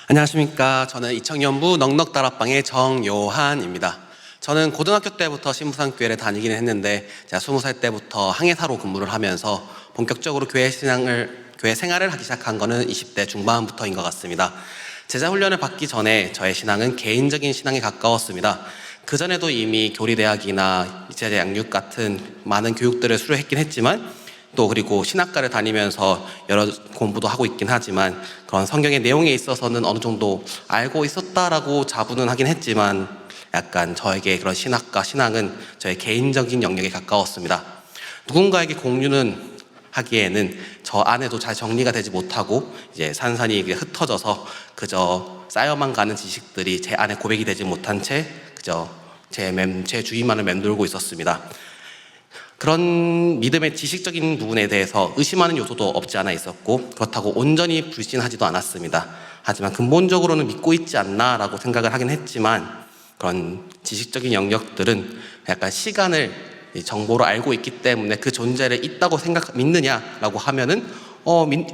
안녕하십니까. 저는 이청년부 넉넉다락방의 정요한입니다. 저는 고등학교 때부터 신부상교회를 다니기는 했는데 제가 20살 때부터 항해사로 근무를 하면서 본격적으로 교회 생활을 하기 시작한 거는 20대 중반부터인 것 같습니다. 제자훈련을 받기 전에 저의 신앙은 개인적인 신앙에 가까웠습니다. 그전에도 이미 교리대학이나 제자 양육 같은 많은 교육들을 수료했긴 했지만 또 그리고 신학과를 다니면서 여러 공부도 하고 있긴 하지만 그런 성경의 내용에 있어서는 어느 정도 알고 있었다라고 자부는 하긴 했지만 약간 저에게 그런 신학과 신앙은 저의 개인적인 영역에 가까웠습니다. 누군가에게 공유는 하기에는 저 안에도 잘 정리가 되지 못하고 이제 산산이 흩어져서 그저 쌓여만 가는 지식들이 제 안에 고백이 되지 못한 채 그저 제 주위만을 맴돌고 있었습니다. 그런 믿음의 지식적인 부분에 대해서 의심하는 요소도 없지 않아 있었고 그렇다고 온전히 불신하지도 않았습니다. 하지만 근본적으로는 믿고 있지 않나라고 생각을 하긴 했지만 그런 지식적인 영역들은 약간 시간을 정보로 알고 있기 때문에 그 존재를 있다고 믿느냐라고 하면은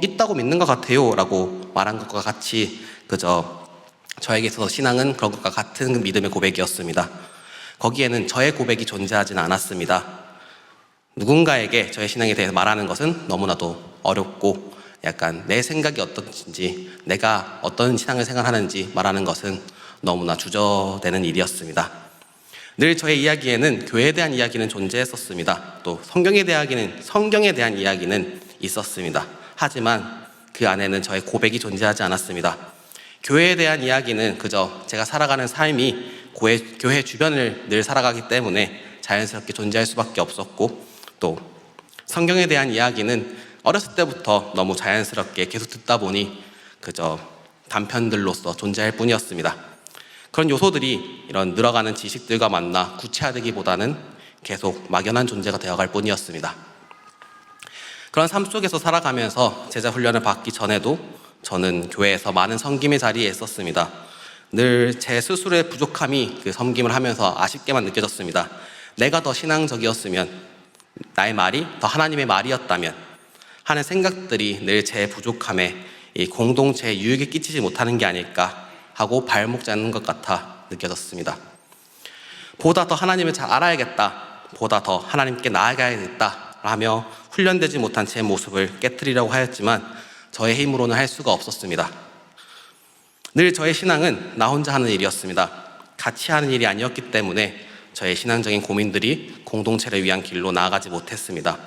있다고 믿는 것 같아요 라고 말한 것과 같이 그저 저에게 있어서 신앙은 그런 것과 같은 믿음의 고백이었습니다. 거기에는 저의 고백이 존재하지는 않았습니다. 누군가에게 저의 신앙에 대해서 말하는 것은 너무나도 어렵고 약간 내 생각이 어떤지 내가 어떤 신앙을 생활하는지 말하는 것은 너무나 주저되는 일이었습니다. 늘 저의 이야기에는 교회에 대한 이야기는 존재했었습니다. 또 성경에 대한 이야기는 있었습니다. 하지만 그 안에는 저의 고백이 존재하지 않았습니다. 교회에 대한 이야기는 그저 제가 살아가는 삶이 교회 주변을 늘 살아가기 때문에 자연스럽게 존재할 수밖에 없었고 또 성경에 대한 이야기는 어렸을 때부터 너무 자연스럽게 계속 듣다 보니 그저 단편들로서 존재할 뿐이었습니다. 그런 요소들이 이런 늘어가는 지식들과 만나 구체화되기보다는 계속 막연한 존재가 되어갈 뿐이었습니다. 그런 삶 속에서 살아가면서 제자 훈련을 받기 전에도 저는 교회에서 많은 섬김의 자리에 있었습니다. 늘 제 스스로의 부족함이 그 섬김을 하면서 아쉽게만 느껴졌습니다. 내가 더 신앙적이었으면 나의 말이 더 하나님의 말이었다면 하는 생각들이 늘 제 부족함에 이 공동체에 유익을 끼치지 못하는 게 아닐까 하고 발목 잡는 것 같아 느껴졌습니다. 보다 더 하나님을 잘 알아야겠다, 보다 더 하나님께 나아가야겠다 하며 훈련되지 못한 제 모습을 깨트리려고 하였지만 저의 힘으로는 할 수가 없었습니다. 늘 저의 신앙은 나 혼자 하는 일이었습니다. 같이 하는 일이 아니었기 때문에 저의 신앙적인 고민들이 공동체를 위한 길로 나아가지 못했습니다.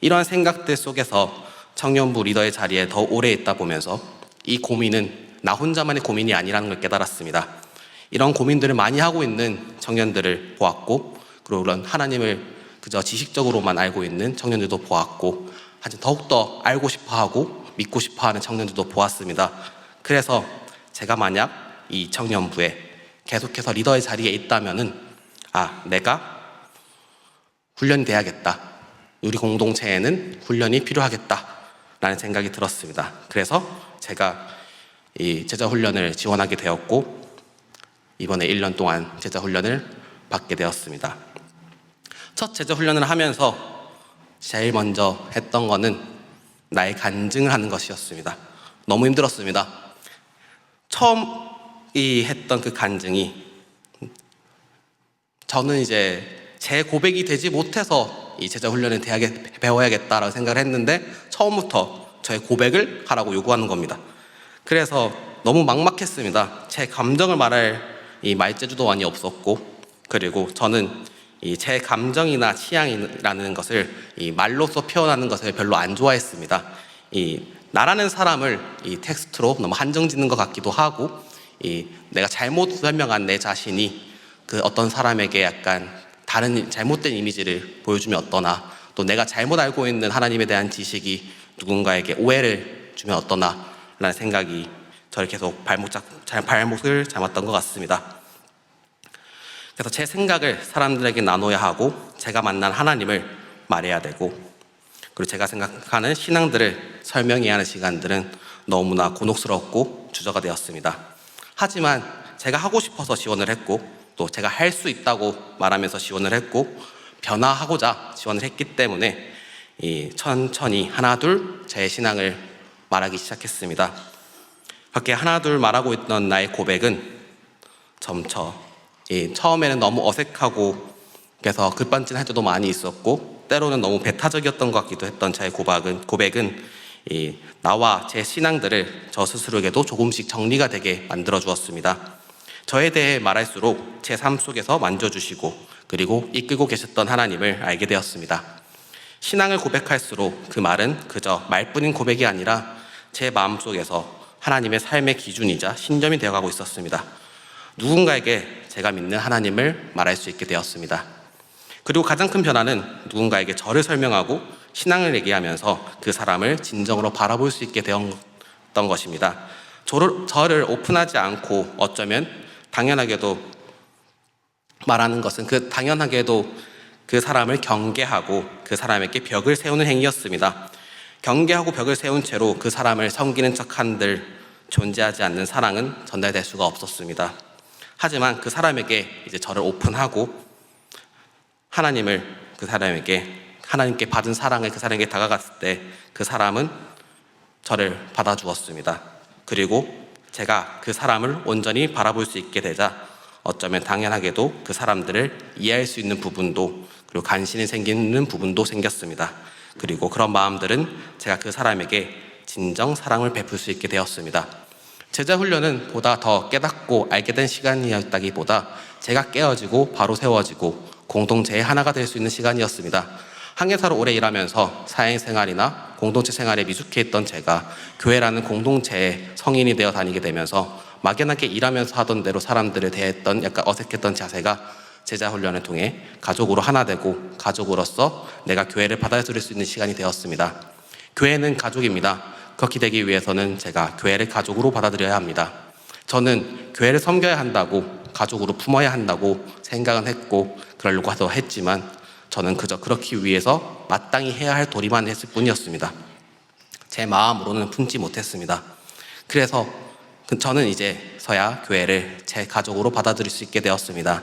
이러한 생각들 속에서 청년부 리더의 자리에 더 오래 있다 보면서 이 고민은 나 혼자만의 고민이 아니라는 걸 깨달았습니다. 이런 고민들을 많이 하고 있는 청년들을 보았고 그리고 그런 하나님을 그저 지식적으로만 알고 있는 청년들도 보았고 더욱더 알고 싶어하고 믿고 싶어하는 청년들도 보았습니다. 그래서 제가 만약 이 청년부에 계속해서 리더의 자리에 있다면은 내가 훈련이 돼야겠다. 우리 공동체에는 훈련이 필요하겠다라는 생각이 들었습니다. 그래서 제가 이 제자훈련을 지원하게 되었고 이번에 1년 동안 제자훈련을 받게 되었습니다. 첫 제자훈련을 하면서 제일 먼저 했던 거는 나의 간증을 하는 것이었습니다. 너무 힘들었습니다. 처음 했던 그 간증이 저는 이제 제 고백이 되지 못해서 이 제자훈련을 대학에 배워야겠다라고 생각을 했는데 처음부터 저의 고백을 하라고 요구하는 겁니다. 그래서 너무 막막했습니다. 제 감정을 말할 이 말재주도 많이 없었고 그리고 저는 이 제 감정이나 취향이라는 것을 이 말로써 표현하는 것을 별로 안 좋아했습니다. 이 나라는 사람을 이 텍스트로 너무 한정 짓는 것 같기도 하고 이 내가 잘못 설명한 내 자신이 그 어떤 사람에게 약간 다른 잘못된 이미지를 보여주면 어떠나 또 내가 잘못 알고 있는 하나님에 대한 지식이 누군가에게 오해를 주면 어떠나 라는 생각이 저를 계속 발목을 잡았던 것 같습니다. 그래서 제 생각을 사람들에게 나눠야 하고 제가 만난 하나님을 말해야 되고 그리고 제가 생각하는 신앙들을 설명해야 하는 시간들은 너무나 곤혹스럽고 주저가 되었습니다. 하지만 제가 하고 싶어서 지원을 했고 또 제가 할 수 있다고 말하면서 지원을 했고 변화하고자 지원을 했기 때문에 천천히 하나 둘 제 신앙을 말하기 시작했습니다. 그렇게 하나둘 말하고 있던 나의 고백은 점차 처음에는 너무 어색하고 그래서 급반진할 때도 많이 있었고 때로는 너무 배타적이었던 것 같기도 했던 저의 고백은 나와 제 신앙들을 저 스스로에게도 조금씩 정리가 되게 만들어 주었습니다. 저에 대해 말할수록 제 삶 속에서 만져주시고 그리고 이끌고 계셨던 하나님을 알게 되었습니다. 신앙을 고백할수록 그 말은 그저 말뿐인 고백이 아니라 제 마음속에서 하나님의 삶의 기준이자 신점이 되어가고 있었습니다. 누군가에게 제가 믿는 하나님을 말할 수 있게 되었습니다. 그리고 가장 큰 변화는 누군가에게 저를 설명하고 신앙을 얘기하면서 그 사람을 진정으로 바라볼 수 있게 되었던 것입니다. 저를 오픈하지 않고 어쩌면 당연하게도 말하는 것은 당연하게도 그 사람을 경계하고 그 사람에게 벽을 세우는 행위였습니다. 경계하고 벽을 세운 채로 그 사람을 섬기는 척한들 존재하지 않는 사랑은 전달될 수가 없었습니다. 하지만 그 사람에게 이제 저를 오픈하고 하나님께 받은 사랑을 그 사람에게 다가갔을 때 그 사람은 저를 받아주었습니다. 그리고 제가 그 사람을 온전히 바라볼 수 있게 되자 어쩌면 당연하게도 그 사람들을 이해할 수 있는 부분도 그리고 간신히 생기는 부분도 생겼습니다. 그리고 그런 마음들은 제가 그 사람에게 진정 사랑을 베풀 수 있게 되었습니다. 제자 훈련은 보다 더 깨닫고 알게 된 시간이었다기보다 제가 깨어지고 바로 세워지고 공동체의 하나가 될 수 있는 시간이었습니다. 항해사로 오래 일하면서 사행생활이나 공동체 생활에 미숙해 있던 제가 교회라는 공동체의 성인이 되어 다니게 되면서 막연하게 일하면서 하던 대로 사람들을 대했던 약간 어색했던 자세가 제자 훈련을 통해 가족으로 하나 되고 가족으로서 내가 교회를 받아들일 수 있는 시간이 되었습니다. 교회는 가족입니다. 그렇게 되기 위해서는 제가 교회를 가족으로 받아들여야 합니다. 저는 교회를 섬겨야 한다고 가족으로 품어야 한다고 생각은 했고 그러려고 했지만 저는 그저 그렇기 위해서 마땅히 해야 할 도리만 했을 뿐이었습니다. 제 마음으로는 품지 못했습니다. 그래서 저는 이제서야 교회를 제 가족으로 받아들일 수 있게 되었습니다.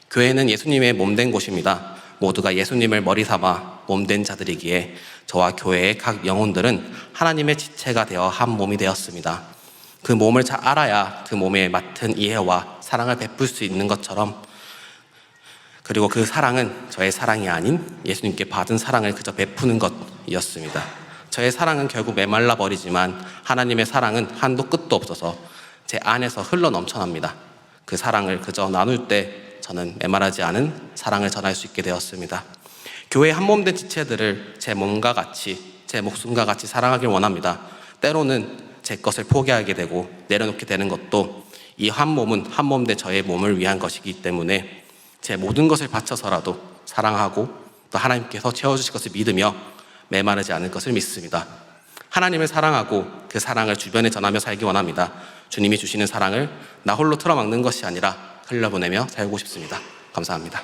교회는 예수님의 몸된 곳입니다. 모두가 예수님을 머리 삼아 몸된 자들이기에 저와 교회의 각 영혼들은 하나님의 지체가 되어 한 몸이 되었습니다. 그 몸을 잘 알아야 그 몸에 맡은 이해와 사랑을 베풀 수 있는 것처럼 그리고 그 사랑은 저의 사랑이 아닌 예수님께 받은 사랑을 그저 베푸는 것이었습니다. 저의 사랑은 결국 메말라 버리지만 하나님의 사랑은 한도 끝도 없어서 제 안에서 흘러 넘쳐납니다. 그 사랑을 그저 나눌 때 저는 메말하지 않은 사랑을 전할 수 있게 되었습니다. 교회의 한몸된 지체들을 제 몸과 같이 제 목숨과 같이 사랑하길 원합니다. 때로는 제 것을 포기하게 되고 내려놓게 되는 것도 이 한 몸은 한몸된 저의 몸을 위한 것이기 때문에 제 모든 것을 바쳐서라도 사랑하고 또 하나님께서 채워주실 것을 믿으며 메마르지 않을 것을 믿습니다. 하나님을 사랑하고 그 사랑을 주변에 전하며 살기 원합니다. 주님이 주시는 사랑을 나 홀로 틀어막는 것이 아니라 흘려보내며 살고 싶습니다. 감사합니다.